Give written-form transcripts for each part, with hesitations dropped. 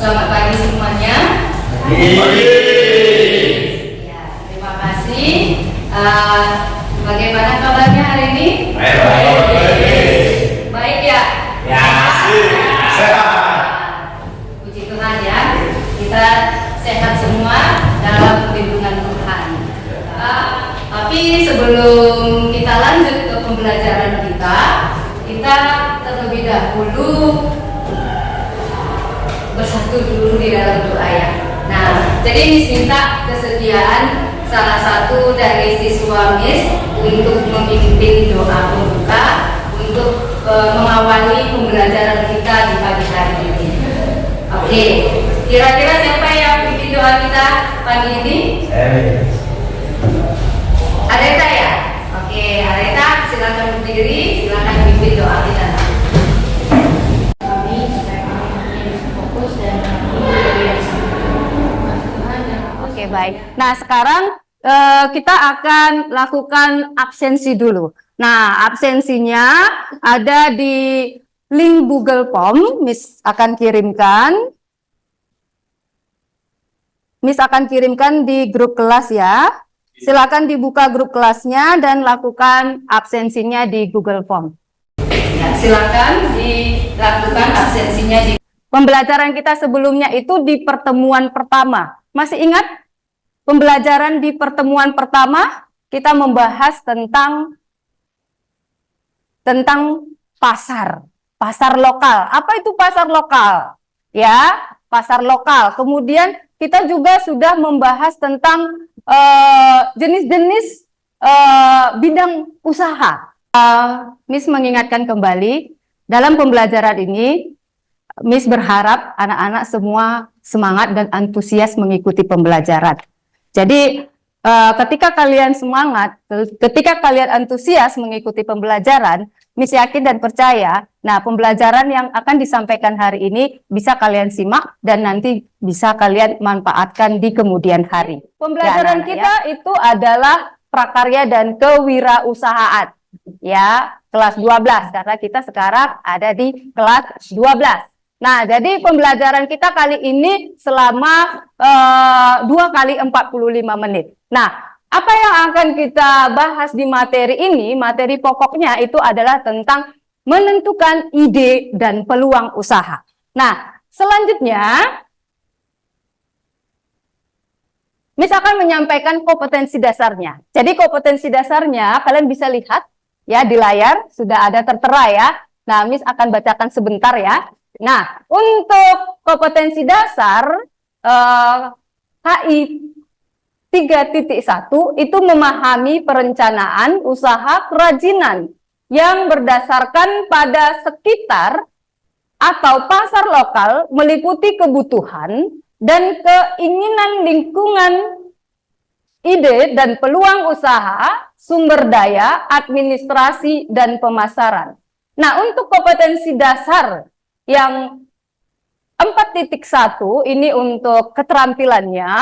Selamat pagi semuanya. Ya, terima kasih. Bagaimana kabarnya hari ini? Baik ya? Puji Tuhan ya, kita sehat semua dalam lindungan Tuhan. Tapi sebelum kita lanjut ke pembelajaran kita terlebih dahulu bersatu dulu di dalam doa ya. Nah, jadi Miss minta kesediaan salah satu dari siswa Miss untuk memimpin doa pembuka untuk mengawali pembelajaran kita di pagi hari ini. Oke, kira-kira siapa yang memimpin doa kita pagi ini? Areta ya? Oke, Areta silakan berdiri, silakan memimpin doa kita. Oke, baik. Nah, sekarang kita akan lakukan absensi dulu. Nah, absensinya ada di link Google Form. Miss akan kirimkan. Miss akan kirimkan di grup kelas ya. Silakan dibuka grup kelasnya dan lakukan absensinya di Google Form. Ya, silakan dilakukan absensinya di. Pembelajaran kita sebelumnya itu di pertemuan pertama. Masih ingat? Pembelajaran di pertemuan pertama kita membahas tentang pasar lokal. Apa itu pasar lokal? Ya, pasar lokal. Kemudian kita juga sudah membahas tentang jenis-jenis bidang usaha. Miss mengingatkan kembali dalam pembelajaran ini, Miss berharap anak-anak semua semangat dan antusias mengikuti pembelajaran. Jadi ketika kalian semangat, ketika kalian antusias mengikuti pembelajaran, Miss yakin dan percaya, nah pembelajaran yang akan disampaikan hari ini bisa kalian simak dan nanti bisa kalian manfaatkan di kemudian hari. Pembelajaran kita itu adalah prakarya dan kewirausahaan, ya, kelas 12, karena kita sekarang ada di kelas 12. Nah, jadi pembelajaran kita kali ini selama 2 kali 45 menit. Nah, apa yang akan kita bahas di materi ini, materi pokoknya itu adalah tentang menentukan ide dan peluang usaha. Nah, selanjutnya, Miss akan menyampaikan kompetensi dasarnya. Jadi kompetensi dasarnya kalian bisa lihat ya di layar, sudah ada tertera ya. Nah, Miss akan bacakan sebentar ya. Nah, untuk kompetensi dasar KI 3.1 itu memahami perencanaan usaha kerajinan yang berdasarkan pada sekitar atau pasar lokal meliputi kebutuhan dan keinginan lingkungan, ide dan peluang usaha, sumber daya, administrasi, dan pemasaran. Nah, untuk kompetensi dasar yang 4.1 ini untuk keterampilannya.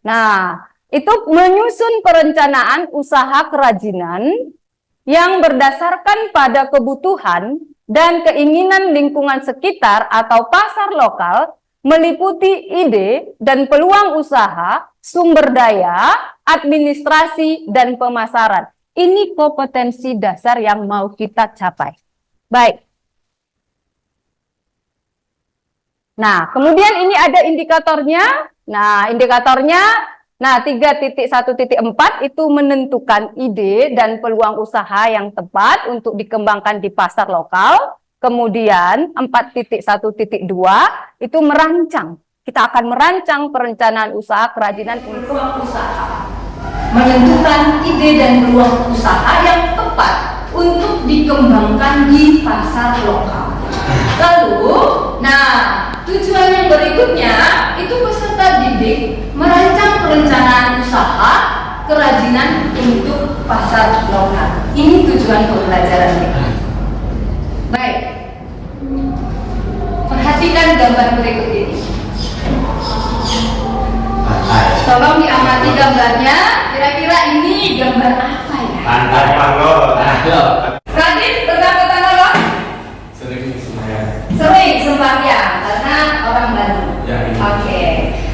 Nah, itu menyusun perencanaan usaha kerajinan yang berdasarkan pada kebutuhan dan keinginan lingkungan sekitar atau pasar lokal, meliputi ide dan peluang usaha, sumber daya, administrasi, dan pemasaran. Ini kompetensi dasar yang mau kita capai. Baik. Nah, kemudian ini ada indikatornya. Nah, indikatornya, 3.1.4 itu menentukan ide dan peluang usaha yang tepat untuk dikembangkan di pasar lokal. Kemudian 4.1.2 itu merancang. Kita akan merancang perencanaan usaha kerajinan untuk usaha. Menentukan ide dan peluang usaha yang tepat untuk dikembangkan di pasar lokal. Lalu, tujuan yang berikutnya itu peserta didik merancang perencanaan usaha pasar lokal. Ini tujuan pembelajaran kita. Baik, perhatikan gambar berikut ini. Tolong diamati gambarnya. Kira-kira ini gambar apa ya? Radit, berapa tanggal lo? Sering sembahyang karena orang Bali. Oke.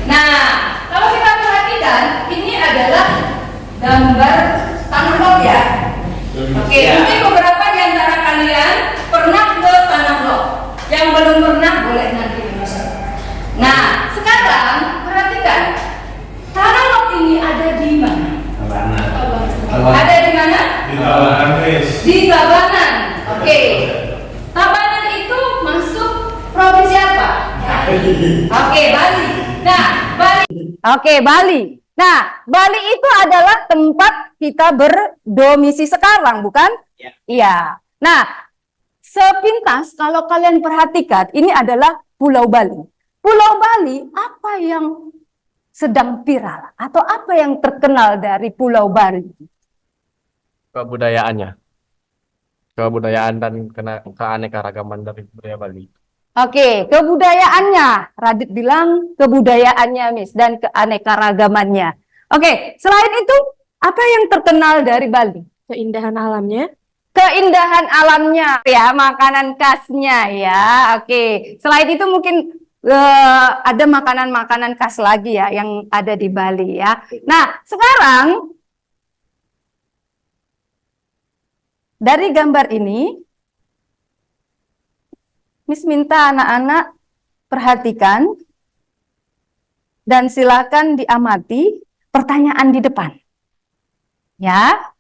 Nah, kalau kita perhatikan, ini adalah gambar tanah lot ya. Oke, mungkin beberapa di antara kalian pernah ke tanah lot. Yang belum pernah boleh nanti menyusul. Nah, sekarang perhatikan, tanah lot ini ada di mana? Ada di mana? Di Tabanan. Di Tabanan. Oke. Tabanan itu masuk provinsi apa? Oke, Bali. Nah, Bali. Oke, Bali. Nah, Bali itu adalah tempat kita berdomisili sekarang, bukan? Ya. Iya. Nah, sepintas kalau kalian perhatikan, ini adalah Pulau Bali. Pulau Bali, apa yang sedang viral atau apa yang terkenal dari Pulau Bali? Kebudayaan dan keanekaragaman dari budaya Bali. Oke, kebudayaannya. Radit bilang kebudayaannya, Miss, dan keanekaragamannya. Oke, selain itu, apa yang terkenal dari Bali? Keindahan alamnya. Keindahan alamnya, ya, makanan khasnya, ya. Oke, selain itu mungkin ada makanan-makanan khas lagi ya yang ada di Bali ya. Nah, sekarang dari gambar ini, Miss minta anak-anak perhatikan dan silakan diamati pertanyaan di depan. Ya.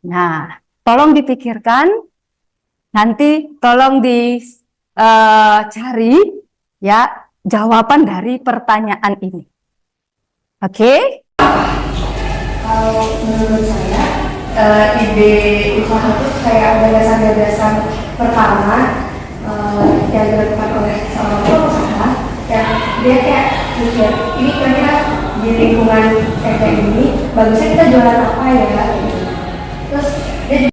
Nah, tolong dipikirkan, nanti tolong dicari ya jawaban dari pertanyaan ini. Oke? Kalau menurut saya, ide usaha itu kayak gagasan-gagasan pertama yang dilakukan oleh seorang pengusaha, yang dia kayak mikir, ini kira-kira di lingkungan kayak ini, bagusnya kita jualan apa ya? Terus dia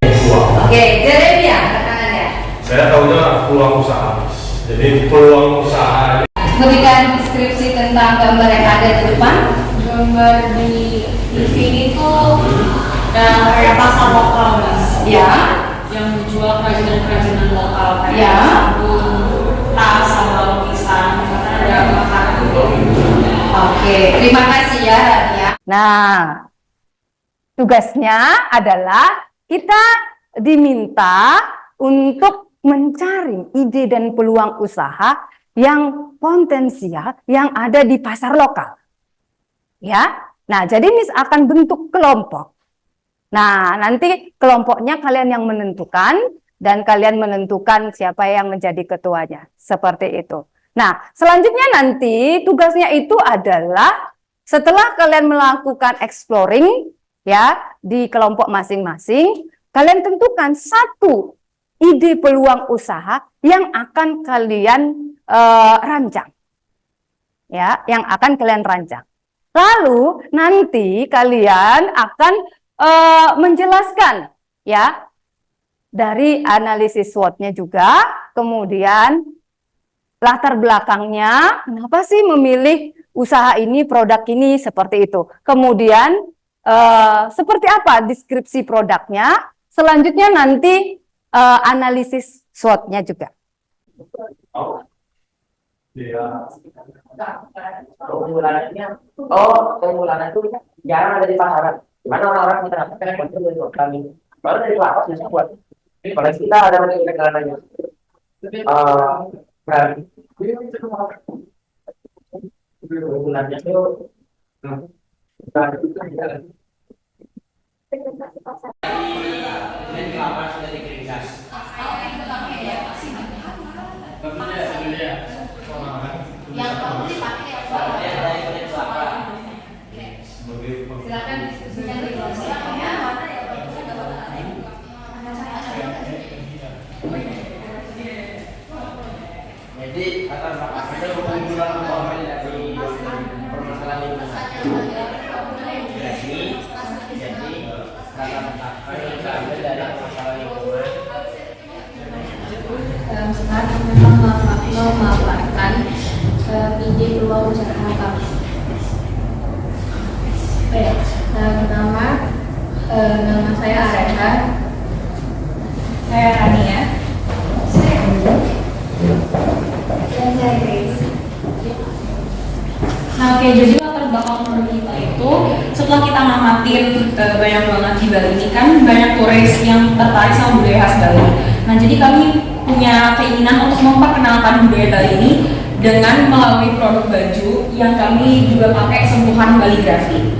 Oke, Jeremia, pertanyaannya. Saya tahunya peluang usaha. Jadi peluang usaha. Berikan deskripsi tentang gambar yang ada di depan. Gambar di sini tuh kayak pasar lokal, Mas. Ya. Yang menjual kerajinan-kerajinan lokal kayak Ya. sabun, tas, sama lukisan, karena ada makanan gitu. Oke, terima kasih ya, Rania. Nah, tugasnya adalah kita diminta untuk mencari ide dan peluang usaha yang potensial yang ada di pasar lokal. Ya. Nah, jadi Miss akan bentuk kelompok. Nah, nanti kelompoknya kalian yang menentukan dan kalian menentukan siapa yang menjadi ketuanya. Seperti itu. Nah, selanjutnya nanti tugasnya itu adalah setelah kalian melakukan exploring ya di kelompok masing-masing, kalian tentukan satu ide peluang usaha yang akan kalian rancang. Ya, yang akan kalian rancang. Lalu nanti kalian akan menjelaskan ya dari analisis SWOT-nya juga, kemudian latar belakangnya, kenapa sih memilih usaha ini, produk ini, seperti itu. Kemudian seperti apa deskripsi produknya, selanjutnya nanti analisis SWOT-nya juga. Iya. Keunggulannya itu jarang ada di pasaran. Gimana orang-orang kita dapatkan konten dari kami. Baru dari lapas bisa buat. Kalau kita ada keunggulannya. Keunggulannya itu Yang kamu dipakai silakan diskusinya di silakan ya. jadi ada keunggulan dari permasalahan lingkungan. Jadi Sekarang memang memaparkan ide peluang usaha kami. Baik, nama saya Areka. Saya Rania. Saya Andi. Dan saya Grace. Nah, oke, jadi latar belakang produk kita itu setelah kita ngamatin banyak banget di Bali ini kan banyak turis yang tertarik sama budaya khas Bali. Nah, jadi kami punya keinginan untuk memperkenalkan budaya Bali ini dengan melalui produk baju yang kami juga pakai sentuhan baligrafi.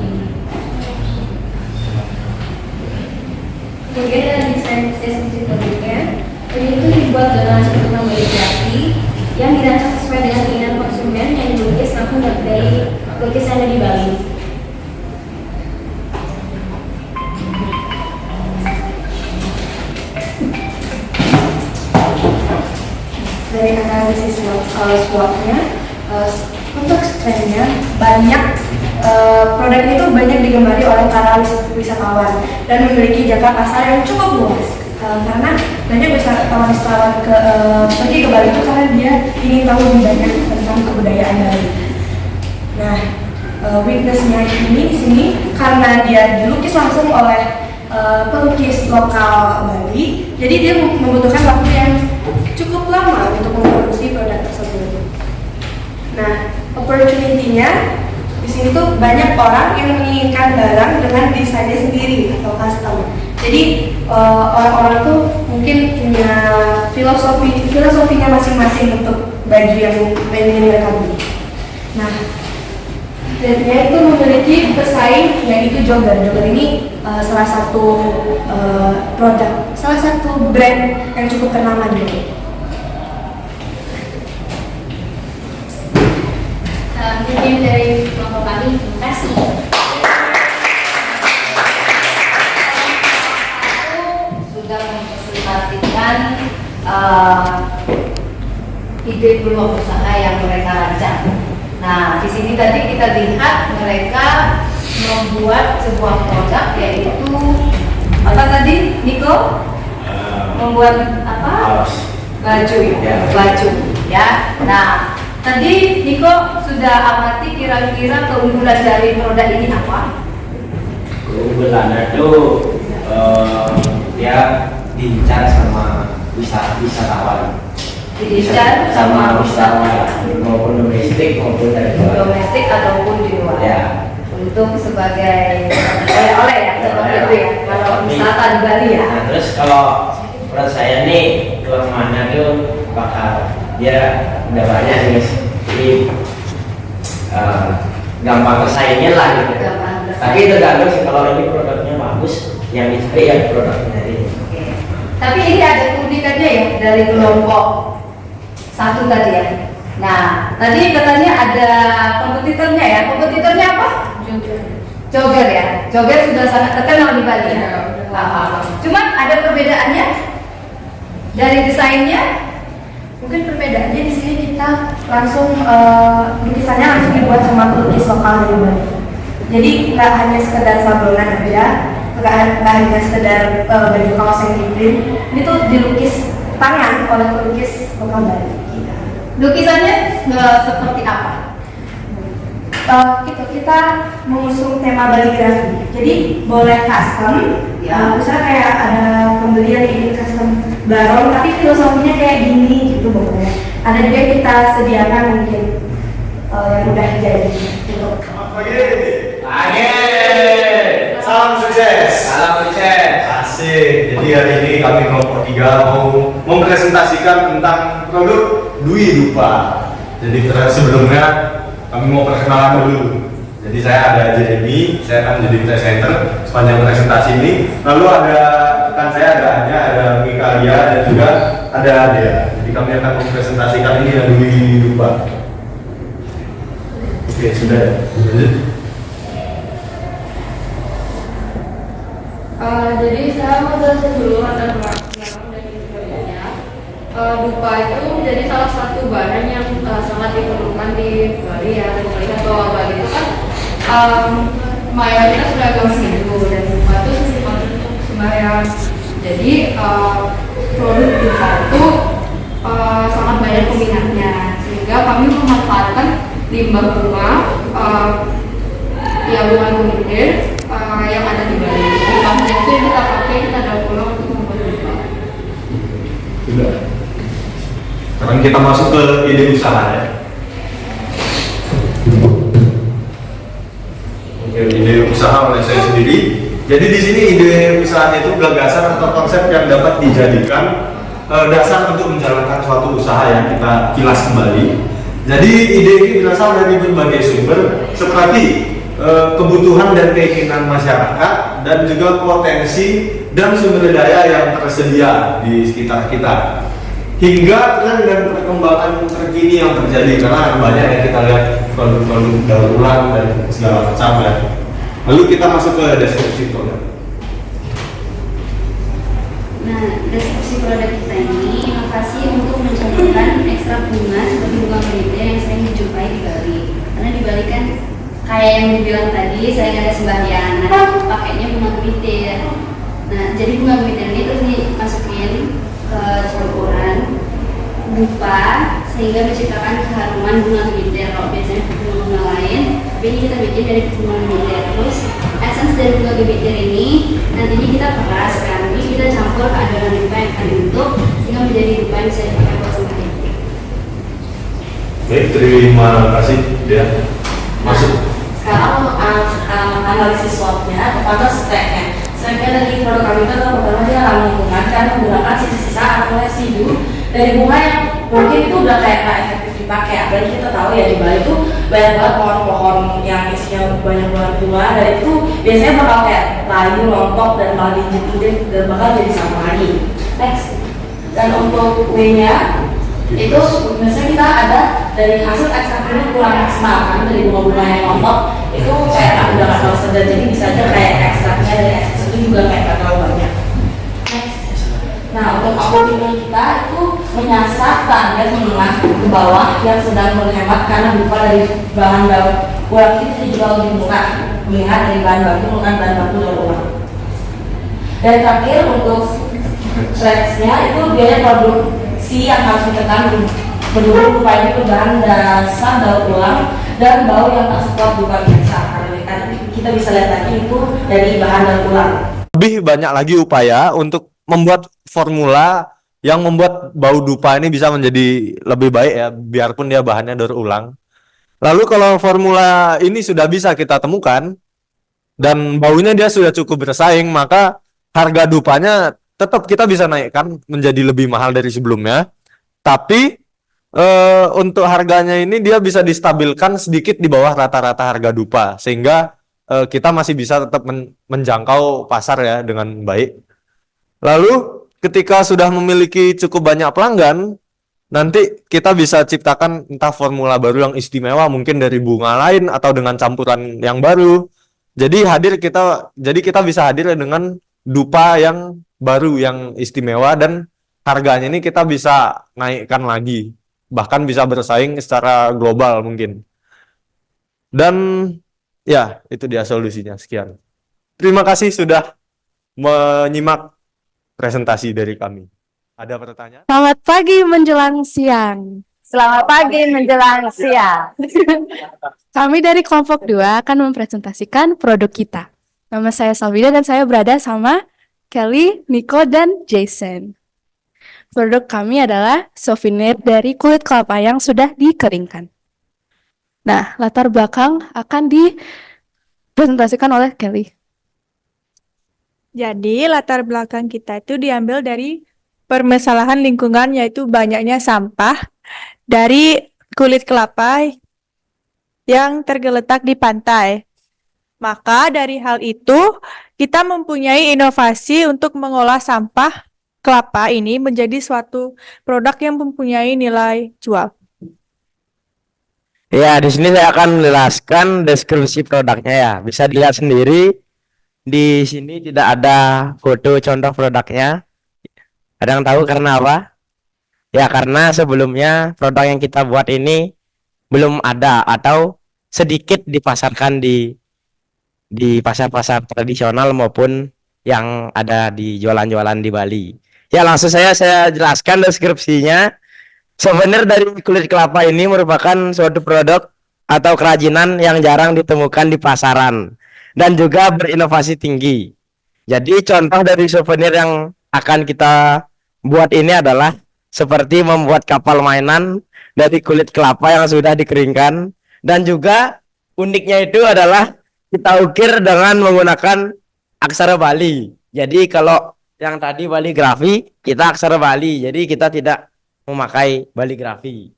Kemudian ada desain deskripsi produknya. Baju itu dibuat dengan sentuhan baligrafi yang dirancang sesuai dengan keinginan konsumen yang dilukis langsung dari lukisannya di Bali. Dari analisis SWOT-nya, untuk trennya banyak produk itu banyak digemari oleh para wisatawan dan memiliki jangka pasar yang cukup luas. Karena banyak wisatawan pergi ke Bali itu karena dia ingin tahu lebih banyak tentang kebudayaan Bali. Nah, weakness-nya ini di sini karena dia dilukis langsung oleh pelukis lokal Bali, jadi dia membutuhkan waktu yang cukup lama untuk memproduksi produk tersebut. Nah, opportunity-nya di sini tuh banyak orang yang menginginkan barang dengan desainnya sendiri atau custom. Jadi orang-orang tuh mungkin punya filosofinya masing-masing untuk baju yang ingin mereka beli. Nah, brandnya itu memiliki pesaing yaitu Jogger. Jogger ini salah satu brand yang cukup ternama di Bali. Mungkin dari kelompok kami, terima kasih. Sudah mempresentasikan ide peluang usaha yang mereka rancang. Nah, di sini tadi kita lihat mereka membuat sebuah produk yaitu apa tadi, Niko? Membuat apa? Baju, baju, ya. Nah, tadi Niko sudah amati kira-kira keunggulan dari produk ini apa? Keunggulannya itu dia diincar sama wisatawan. Diincar sama wisatawan maupun domestik maupun dari luar. domestik ataupun di luar. Ya. Untuk sebagai oleh-oleh ya, seperti itu ya. Kalau wisata di Bali ya. Nah, terus kalau menurut saya nih tuang mana tuh bakal dia udah banyak nih, jadi gampang bersaingnya lah gitu. Gampang bersaing. Tapi itu tergantung sih, kalau ini produknya bagus, yang dicari ya produknya ini. Oke. Tapi ini ada keunikannya ya dari kelompok satu tadi ya. Nah, tadi katanya ada kompetitornya ya. Kompetitornya apa? Jogger ya. Jogger sudah sangat terkenal di Bali ya. Cuman ada perbedaannya dari desainnya. Mungkin perbedaannya di sini kita langsung lukisannya langsung dibuat sama pelukis lokal dari Bali. Jadi nggak hanya sekedar sablonan aja, nggak hanya sekedar baju kaos yang diprint, ini tuh dilukis tangan oleh pelukis lokal Bali. Lukisannya seperti apa? Kita mengusung tema baligrafi, jadi boleh custom. Ya. Misalnya kayak ada pembelian yang ingin custom barong, tapi filosofinya kayak gini gitu pokoknya. Ada juga yang kita sediakan mungkin yang udah jadi untuk. Salam sukses. Salam sukses. Asik. Jadi hari ini kami kelompok 3 mau mempresentasikan tentang produk Dwi Rupa. Jadi sebelumnya kami mau perkenalan dulu. Jadi saya ada Jeremy, saya akan menjadi presenter sepanjang presentasi ini. Lalu ada rekan saya, ada Mikalia dan juga ada Adea. Jadi kami akan mempresentasikan ini yang Dwi Rupa. Oke, sudah. Lanjut. Jadi saya mau jelasin dulu latar belakang dari produknya. Dupa itu menjadi salah satu barang yang sangat diperlukan di Bali ya. Kita lihat bahwa Bali itu kan mayoritas beragama Hindu dan Dupa itu sisi limbah ya. Jadi produk dupa itu sangat banyak peminatnya, sehingga kami memanfaatkan limbah bunga ya bunga kunintir yang ada di Bali. Limbahnya itu yang kita pakai, kita daur ulang untuk membuat dupa. Sudah. Sekarang kita masuk ke ide usaha ya. Oke, ide usaha oleh saya sendiri. Jadi di sini ide usahanya itu gagasan atau konsep yang dapat dijadikan dasar untuk menjalankan suatu usaha yang kita kilas kembali. Jadi ide ini berasal dari berbagai sumber seperti kebutuhan dan keinginan masyarakat dan juga potensi dan sumber daya yang tersedia di sekitar kita, hingga tren dan perkembangan terkini yang terjadi, karena banyak yang kita lihat produk-produk daur ulang dan segala macam ya. Lalu kita masuk ke deskripsi produk. Nah, deskripsi produk kita ini inovasi untuk mencampurkan ekstrak bunga seperti bunga melintir yang sering dijumpai di Bali. Karena di Bali kan kayak yang dibilang tadi, sering ada sembahyang, nah pakainya bunga melintir. Nah, jadi bunga melintir ini terus dimasukin ke campuran dupa sehingga menciptakan keharuman bunga melintir. Kalau biasanya bunga lain, tapi ini kita bikin dari bunga melintir. Terus essence dari bunga melintir ini nantinya kita peras kan, terus kita campur ke adonan dupa yang akan dibentuk sehingga menjadi dupa yang bisa dipakai buat sembahyang. Oke, terima kasih dia. Masuk. Sekarang analisis swotnya atau steknya. Steknya dari produk kami itu adalah pertama dia ramah lingkungan karena menggunakan sisa-sisa atau residu dari bunga yang mungkin itu udah kayak nggak efektif dipakai. Apalagi kita tahu ya di Bali itu banyak banget pohon-pohon yang isinya banyak banget bunga, dan itu biasanya bakal kayak layu, rontok, dan malah diinjek-injek dan bakal jadi sampah lagi. Next. Dan untuk W-nya itu biasanya kita ada dari hasil ekstrak ini kurang maksimal kan, dari bunga-bunga yang rontok itu kayak udah nggak terlalu sedap, jadi bisa aja kayak ekstraknya dari ekstrak itu juga kayak nggak terlalu banyak. Next. Nah, untuk optimal kita itu menyasar target menengah ke bawah yang sedang menghemat karena dupa dari bahan daur ulang itu dijual lebih murah melihat dari bahan baku menggunakan bahan baku daur ulang. Dan terakhir untuk threads-nya itu biaya produksi yang harus ditekan penduduk dupa ini berbahan dasar daur ulang dan bau yang tak sekuat dupa biasa. Karena kita bisa lihat lagi itu dari bahan daur ulang. Lebih banyak lagi upaya untuk membuat formula yang membuat bau dupa ini bisa menjadi lebih baik ya, biarpun dia bahannya daur ulang. Lalu kalau formula ini sudah bisa kita temukan dan baunya dia sudah cukup bersaing, maka harga dupanya tetap kita bisa naikkan menjadi lebih mahal dari sebelumnya. Tapi untuk harganya ini dia bisa distabilkan sedikit di bawah rata-rata harga dupa, sehingga kita masih bisa tetap menjangkau pasar ya dengan baik. Lalu ketika sudah memiliki cukup banyak pelanggan, nanti kita bisa ciptakan entah formula baru yang istimewa mungkin dari bunga lain atau dengan campuran yang baru. Jadi kita bisa hadir dengan dupa yang baru yang istimewa, dan harganya ini kita bisa naikkan lagi, bahkan bisa bersaing secara global mungkin. Dan ya, itu dia solusinya. Sekian. Terima kasih sudah menyimak presentasi dari kami. Ada pertanyaan? Selamat pagi menjelang siang. Selamat pagi menjelang siang. Kami dari kelompok 2 akan mempresentasikan produk kita. Nama saya Salvida dan saya berada sama Kelly, Nico, dan Jason. Produk kami adalah souvenir dari kulit kelapa yang sudah dikeringkan. Nah, latar belakang akan dipresentasikan oleh Kelly. Jadi, latar belakang kita itu diambil dari permasalahan lingkungan, yaitu banyaknya sampah dari kulit kelapa yang tergeletak di pantai. Maka dari hal itu, kita mempunyai inovasi untuk mengolah sampah kelapa ini menjadi suatu produk yang mempunyai nilai jual. Ya, di sini saya akan menjelaskan deskripsi produknya ya. Bisa dilihat sendiri. Di sini tidak ada foto contoh produknya. Ada yang tahu karena apa? Ya, karena sebelumnya produk yang kita buat ini belum ada atau sedikit dipasarkan di pasar-pasar tradisional maupun yang ada di jualan-jualan di Bali. Ya, langsung saya jelaskan deskripsinya. Souvenir dari kulit kelapa ini merupakan suatu produk atau kerajinan yang jarang ditemukan di pasaran dan juga berinovasi tinggi. Jadi contoh dari souvenir yang akan kita buat ini adalah seperti membuat kapal mainan dari kulit kelapa yang sudah dikeringkan, dan juga uniknya itu adalah kita ukir dengan menggunakan aksara Bali. Jadi kalau yang tadi baligrafi, kita aksara Bali. Jadi kita tidak memakai baligrafi.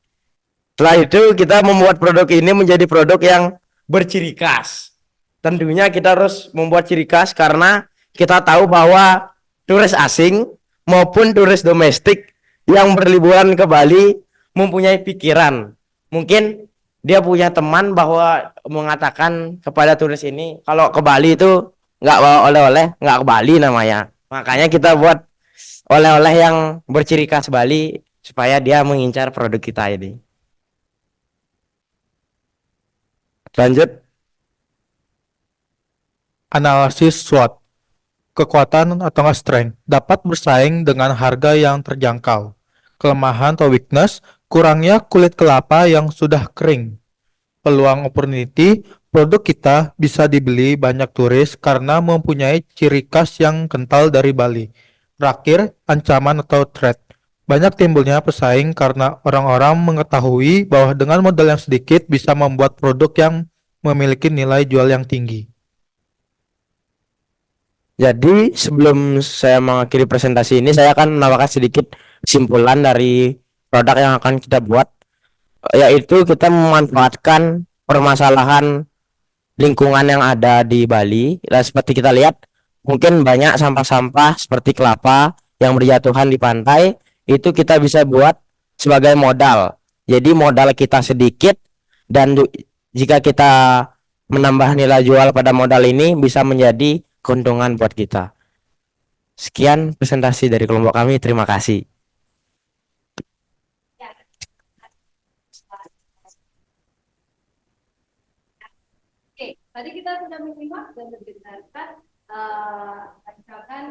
Setelah itu kita membuat produk ini menjadi produk yang berciri khas. Tentunya kita harus membuat ciri khas karena kita tahu bahwa turis asing maupun turis domestik yang berliburan ke Bali mempunyai pikiran. Mungkin dia punya teman bahwa mengatakan kepada turis ini kalau ke Bali itu nggak bawa oleh-oleh, nggak ke Bali namanya. Makanya kita buat oleh-oleh yang berciri khas Bali supaya dia mengincar produk kita ini. Lanjut. Analisis SWOT. Kekuatan atau strength dapat bersaing dengan harga yang terjangkau. Kelemahan atau weakness, kurangnya kulit kelapa yang sudah kering. Peluang opportunity, produk kita bisa dibeli banyak turis karena mempunyai ciri khas yang kental dari Bali. Terakhir, ancaman atau threat. Banyak timbulnya pesaing karena orang-orang mengetahui bahwa dengan modal yang sedikit bisa membuat produk yang memiliki nilai jual yang tinggi. Jadi sebelum saya mengakhiri presentasi ini, saya akan menambahkan sedikit kesimpulan dari produk yang akan kita buat, yaitu kita memanfaatkan permasalahan lingkungan yang ada di Bali. Dan seperti kita lihat, mungkin banyak sampah-sampah seperti kelapa yang berjatuhan di pantai, itu kita bisa buat sebagai modal. Jadi modal kita sedikit, dan jika kita menambah nilai jual pada modal ini bisa menjadi keuntungan buat kita. Sekian presentasi dari kelompok kami. Terima kasih. Oke, tadi kita sudah menyimak dan mendengarkan misalkan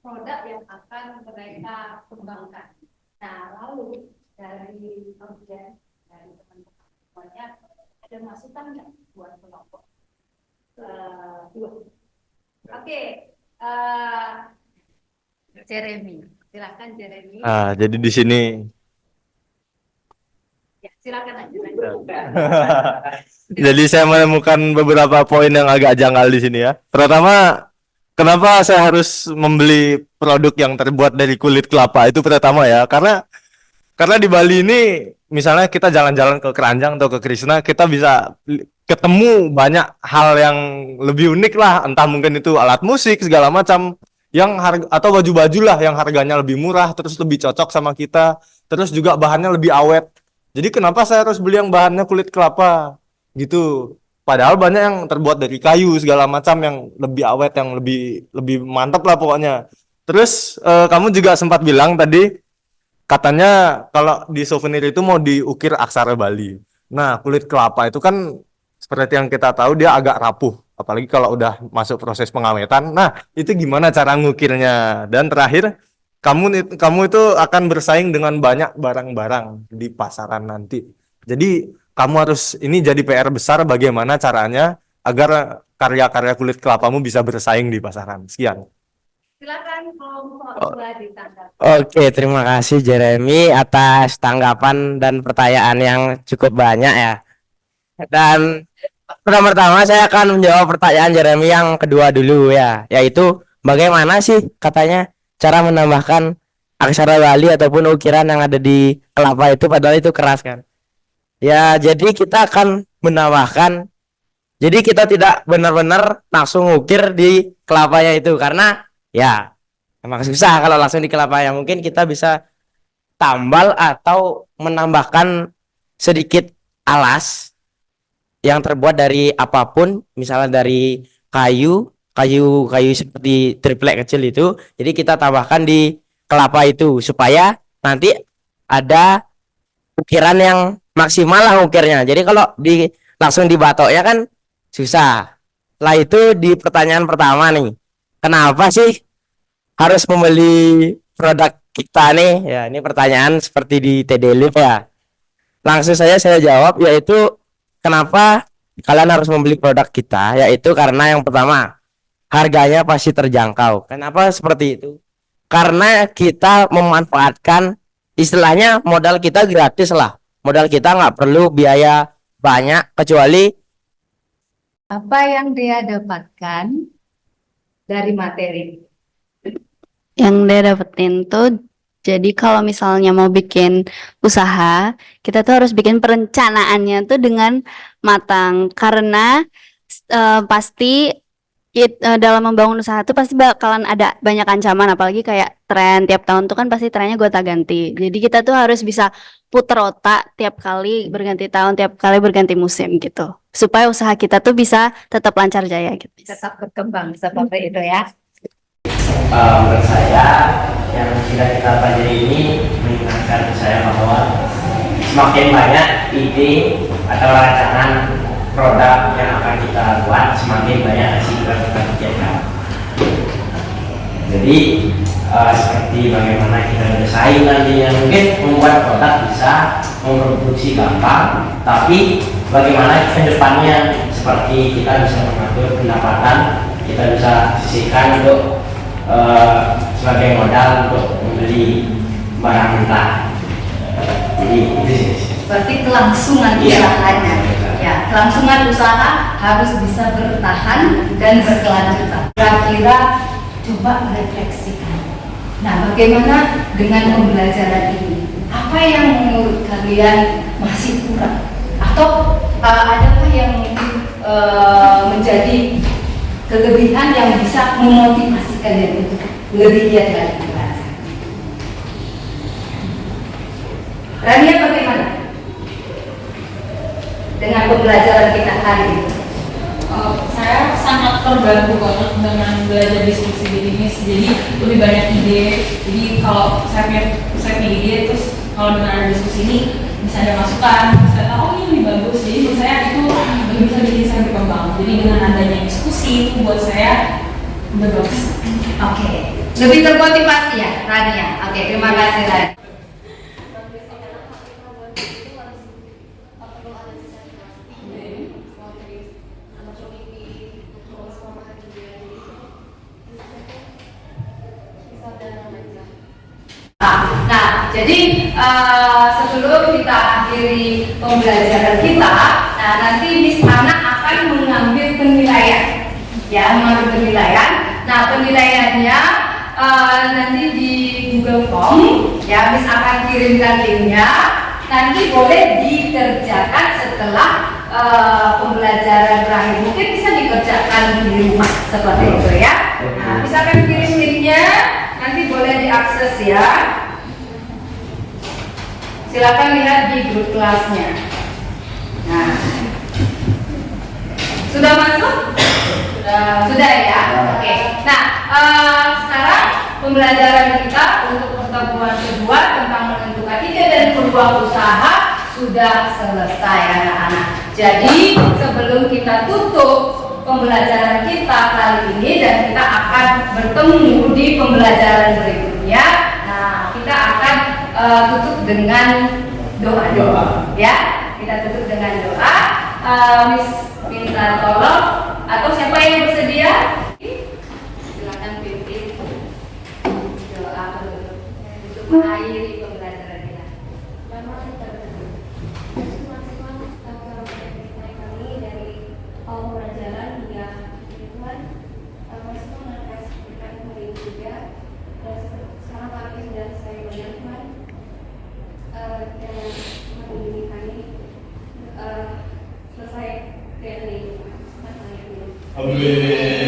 produk yang akan mereka kembangkan. Nah, lalu dari objek dari teman-teman semuanya ada masukan nggak buat kelompok dua? Oke, Jeremy, silakan Jeremy. Jadi di sini Ya, silakan aja. jadi saya menemukan beberapa poin yang agak janggal di sini ya. Pertama, kenapa saya harus membeli produk yang terbuat dari kulit kelapa? Itu pertama ya, karena di Bali ini misalnya kita jalan-jalan ke Keranjang atau ke Krishna, kita bisa ketemu banyak hal yang lebih unik lah, entah mungkin itu alat musik segala macam yang harga atau baju-baju lah yang harganya lebih murah, terus lebih cocok sama kita, terus juga bahannya lebih awet. Jadi kenapa saya harus beli yang bahannya kulit kelapa gitu? Padahal banyak yang terbuat dari kayu segala macam yang lebih awet, yang lebih mantap lah pokoknya. Terus kamu juga sempat bilang tadi katanya kalau di souvenir itu mau diukir aksara Bali. Nah, kulit kelapa itu kan seperti yang kita tahu dia agak rapuh, apalagi kalau udah masuk proses pengawetan. Nah, itu gimana cara ngukirnya? Dan terakhir, kamu itu akan bersaing dengan banyak barang-barang di pasaran nanti. Jadi kamu harus ini jadi PR besar bagaimana caranya agar karya-karya kulit kelapamu bisa bersaing di pasaran. Sekian. Silakan kelompok dua ditanggapi. Oke, terima kasih Jeremy atas tanggapan dan pertanyaan yang cukup banyak ya. Dan pertama-tama saya akan menjawab pertanyaan Jeremy yang kedua dulu ya, yaitu bagaimana sih katanya cara menambahkan aksara Bali ataupun ukiran yang ada di kelapa itu, padahal itu keras kan. Ya, jadi kita akan menambahkan, jadi kita tidak benar-benar langsung ukir di kelapanya itu karena ya emang susah kalau langsung di kelapanya. Mungkin kita bisa tambal atau menambahkan sedikit alas yang terbuat dari apapun, misalnya dari kayu seperti triplek kecil itu. Jadi kita tambahkan di kelapa itu supaya nanti ada ukiran yang maksimal lah ukirnya. Jadi kalau langsung di batok ya kan susah. Setelah itu di pertanyaan pertama nih, kenapa sih harus membeli produk kita nih? Ya, ini pertanyaan seperti di TD Live ya. Langsung saja saya jawab, yaitu kenapa kalian harus membeli produk kita? Yaitu karena yang pertama, harganya pasti terjangkau. Kenapa seperti itu? Karena kita memanfaatkan, istilahnya modal kita gratis lah. Modal kita nggak perlu biaya banyak, kecuali Apa yang dia dapatkan dari materi? Yang dia dapetin tuh, jadi kalau misalnya mau bikin usaha, kita tuh harus bikin perencanaannya tuh dengan matang. Karena pasti dalam membangun usaha tuh pasti bakalan ada banyak ancaman, apalagi kayak tren tiap tahun tuh kan pasti trennya gonta-ganti. Jadi kita tuh harus bisa puter otak tiap kali berganti tahun, tiap kali berganti musim gitu. Supaya usaha kita tuh bisa tetap lancar jaya gitu. Tetap berkembang seperti itu ya. menurut saya yang sudah kita pelajari ini mengingatkan saya bahwa semakin banyak ide atau rancangan produk yang akan kita buat, semakin banyak hasil yang kita kerjakan. Jadi seperti bagaimana kita bersaing nantinya, mungkin membuat produk bisa memproduksi gampang, tapi bagaimana ke depannya, seperti kita bisa mengatur pendapatan, kita bisa sisihkan untuk sebagai modal untuk membeli barang mentah. Jadi itu sih. Berarti kelangsungan usahanya. Ya, kelangsungan usaha harus bisa bertahan dan berkelanjutan. Kira-kira coba refleksikan. Nah, bagaimana dengan pembelajaran ini? Apa yang menurut kalian masih kurang? Atau adakah yang mungkin menjadi kelebihan yang bisa memotivasi kalian untuk lebih giat lagi belajar? Rania, bagaimana dengan pembelajaran kita hari ini? Saya sangat terbantu banget dengan belajar diskusi bisnis. Jadi lebih banyak ide. Jadi kalau saya punya ide, terus kalau dengan ada diskusi ini bisa ada masukan, bisa tahu oh, ini lebih bagus. Jadi menurut saya itu lebih bisa bikin saya berkembang. Jadi dengan adanya diskusi itu buat saya udah bagus. Oke, lebih termotivasi ya Rania. Oke, terima kasih Rania. Nah, jadi sebelum kita akhiri pembelajaran kita, nah nanti Miss Ana akan mengambil penilaian, ya, mengambil penilaian. Nah, penilaiannya nanti di Google Form, ya, Miss akan kirimkan linknya. Nanti boleh dikerjakan setelah pembelajaran berakhir. Mungkin bisa dikerjakan di rumah seperti itu ya. Nah, Miss akan kirim linknya. Nanti boleh diakses ya. Silakan lihat di grup kelasnya. Nah, sudah masuk? Sudah ya. Oke. Nah, sekarang pembelajaran kita untuk pertemuan kedua tentang menentukan ide dan peluang usaha sudah selesai anak-anak. Jadi sebelum kita tutup pembelajaran kita kali ini dan kita akan bertemu di pembelajaran berikutnya. Nah, kita akan tutup dengan doa, ya. Kita tutup dengan doa. Miss minta tolong atau siapa yang bersedia? Silakan pimpin doa untuk mengakhiri pembelajaran kita. Pembelajaran hingga Tuhan masih mengasihkan kembali juga. Sekarang kami sudah saya banyak Tuhan dan mendidik kami selesai dari Tuhan. Amin.